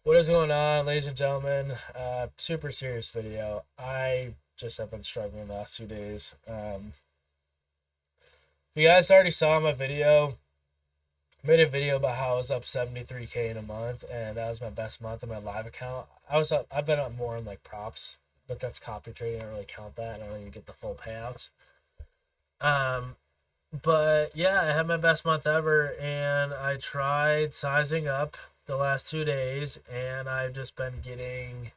What is going on, ladies and gentlemen? Super serious video. I just have been struggling the last 2 days. If you guys already saw my video, made a video about how I was up 73K in a month, and that was my best month in my live account. I've been up more in like props, but that's copy trading. I don't really count that, and I don't even get the full payouts. Um, but yeah, I had my best month ever, and I tried sizing up the last 2 days, and I've just been getting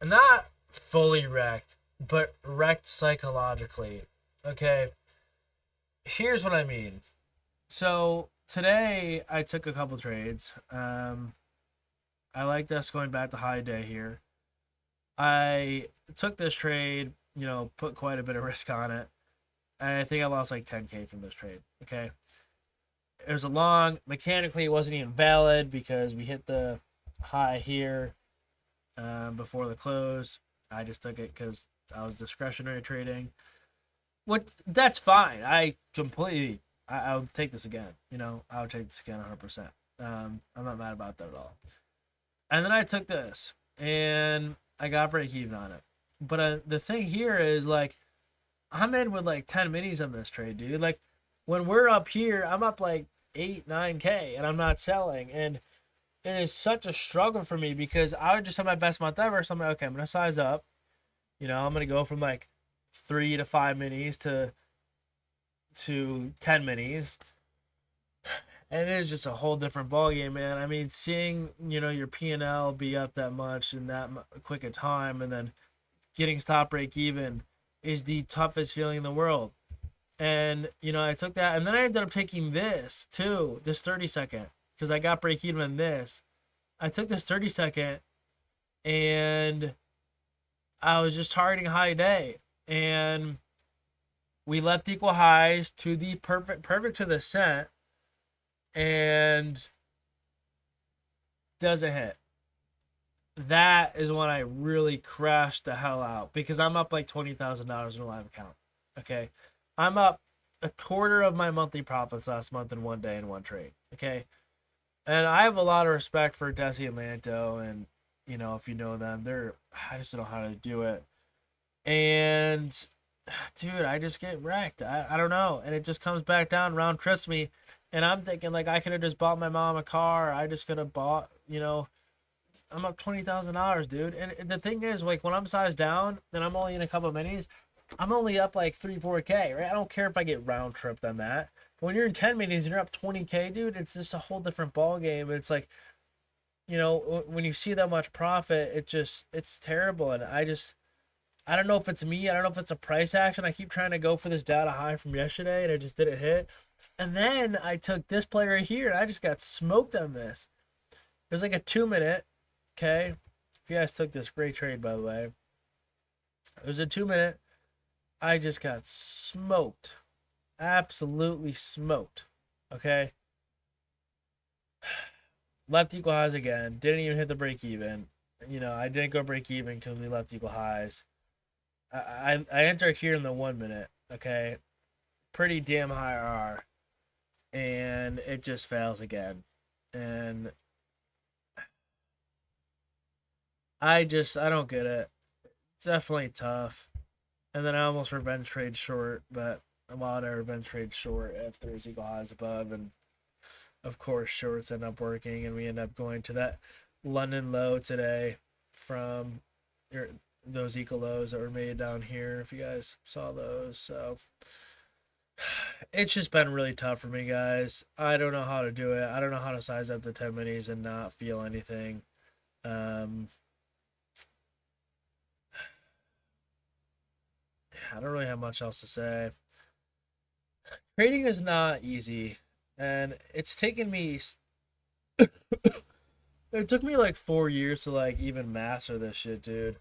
not fully wrecked, but wrecked psychologically. Okay, here's what I mean. So today I took a couple trades. I like this going back to high day here. I took this trade, put quite a bit of risk on it. And I think I lost like 10K from this trade. Okay. It was a long, mechanically, it wasn't even valid because we hit the high here before the close. I just took it because I was discretionary trading. That's fine. I would take this again. I would take this again 100%. I'm not mad about that at all. And then I took this and I got break even on it. But the thing here is like, I'm in with like 10 minis on this trade, dude. Like when we're up here, I'm up like 8-9K and I'm not selling. And it is such a struggle for me because I would just have my best month ever. So I'm like, okay, I'm going to size up. I'm going to go from like 3 to 5 minis to 10 minis. And it is just a whole different ballgame, man. I mean, seeing, your P&L be up that much in that quick a time and then getting stop break even is the toughest feeling in the world. And, I took that. And then I ended up taking this, too, this 30-second, because I got break even in this. I took this 30-second, and I was just targeting high day. And we left equal highs to the perfect to the cent, and doesn't hit. That is when I really crashed the hell out because I'm up like $20,000 in a live account. Okay. I'm up a quarter of my monthly profits last month in one day in one trade. Okay. And I have a lot of respect for Desi and Lanto, and if you know them, I just don't know how to do it. And dude, I just get wrecked. I don't know. And it just comes back down, round trips me. And I'm thinking like I could have just bought my mom a car. I just could have bought, I'm up $20,000, dude. And the thing is, like, when I'm sized down and I'm only in a couple of minis, I'm only up like 3-4K, right? I don't care if I get round tripped on that. But when you're in 10 minis and you're up 20K, dude, it's just a whole different ball game. It's like, when you see that much profit, it's terrible. And I don't know if it's me. I don't know if it's a price action. I keep trying to go for this data high from yesterday and it just didn't hit. And then I took this play right here and I just got smoked on this. It was like a 2-minute. Okay, if you guys took this, great trade, by the way. It was a 2-minute. I just got smoked. Absolutely smoked. Okay. Left equal highs again. Didn't even hit the break even. I didn't go break even because we left equal highs. I entered here in the 1 minute. Okay. Pretty damn high R. And it just fails again. And I don't get it. It's definitely tough. And then I almost revenge trade short, but I'm out of revenge trade short if there's equal highs above. And of course, shorts end up working, and we end up going to that London low today from those equal lows that were made down here, if you guys saw those. So it's just been really tough for me, guys. I don't know how to do it. I don't know how to size up the 10 minis and not feel anything. I don't really have much else to say. Trading is not easy, and it's taken me it took me like 4 years to like even master this shit, dude.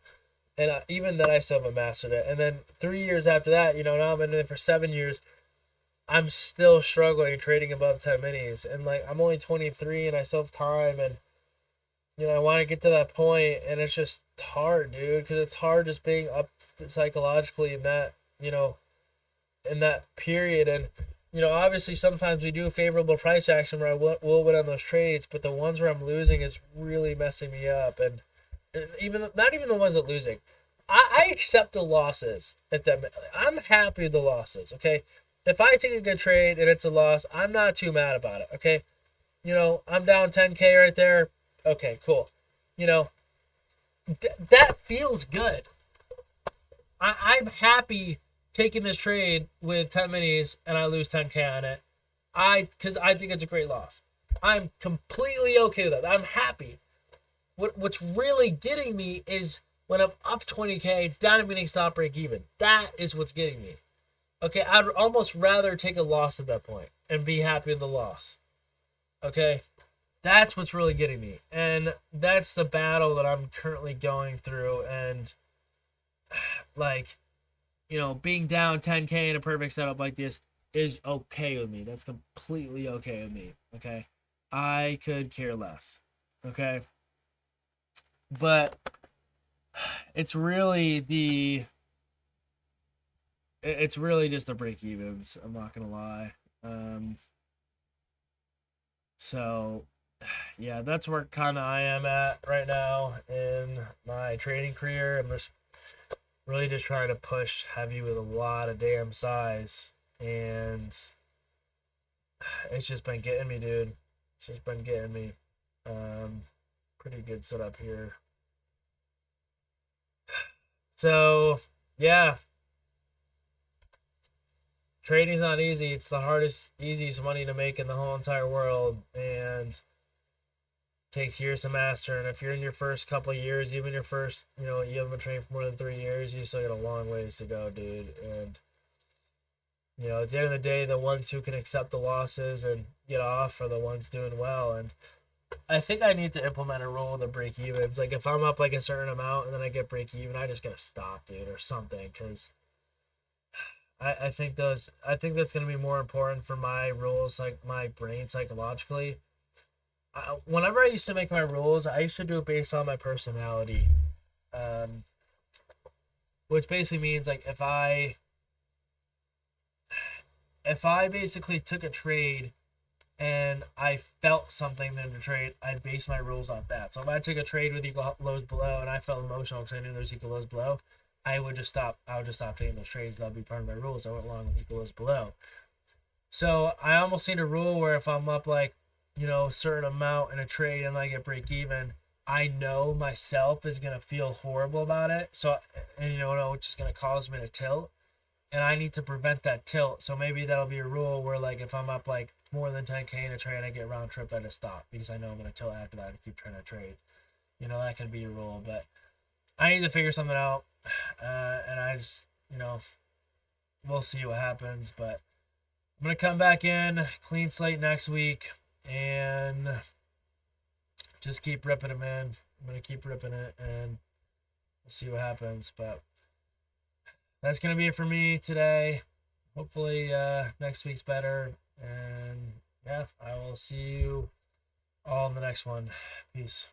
And even then I still haven't mastered it. And then 3 years after that, now I'm in it for 7 years. I'm still struggling trading above 10 minis, and like I'm only 23 and I still have time, and I want to get to that point, and it's just hard, dude, because it's hard just being up psychologically in that, in that period. And obviously sometimes we do favorable price action where we'll win on those trades, but the ones where I'm losing is really messing me up. And even not even the ones that losing, I accept the losses. I'm happy with the losses. Okay, if I take a good trade and it's a loss, I'm not too mad about it. Okay, I'm down 10K right there. Okay, cool. That feels good. I'm happy taking this trade with 10 minis and I lose 10K on it. Because I think it's a great loss. I'm completely okay with that. I'm happy. What's really getting me is when I'm up 20K, down to meaning stop break even. That is what's getting me. Okay, I'd almost rather take a loss at that point and be happy with the loss. Okay, that's what's really getting me. And that's the battle that I'm currently going through. And like, being down 10K in a perfect setup like this is okay with me. That's completely okay with me. Okay, I could care less. Okay, but it's really just the break evens. I'm not gonna lie. So yeah, that's where kind of I am at right now in my trading career. I'm just really just trying to push heavy with a lot of damn size, and it's just been getting me, dude. It's just been getting me. Pretty good setup here. So yeah, trading's not easy. It's the easiest money to make in the whole entire world, and takes years to master. And if you're in your first couple of years, even your first, you haven't been training for more than 3 years, you still got a long ways to go, dude. And at the end of the day, the ones who can accept the losses and get off are the ones doing well. And I think I need to implement a rule of the break evens. Like if I'm up like a certain amount and then I get break even, I just gotta stop, dude, or something, because I think that's gonna be more important for my rules, like my brain psychologically. Whenever I used to make my rules, I used to do it based on my personality, um, which basically means like if I basically took a trade and I felt something in the trade, I'd base my rules off that. So if I took a trade with equal lows below and I felt emotional because I knew there was equal lows below, I would just stop taking those trades. That would be part of my rules. I went along with equal lows below. So I almost need a rule where if I'm up like, a certain amount in a trade and I get break even, I know myself is going to feel horrible about it. So, and which is going to cause me to tilt. And I need to prevent that tilt. So maybe that'll be a rule where like if I'm up like more than 10K in a trade, I get round trip, I just stop because I know I'm going to tilt after that and keep trying to trade. That can be a rule, but I need to figure something out. And I just, we'll see what happens. But I'm going to come back in, clean slate next week, and just keep ripping them in. I'm going to keep ripping it, and we'll see what happens. But that's going to be it for me today. Hopefully next week's better. And yeah, I will see you all in the next one. Peace.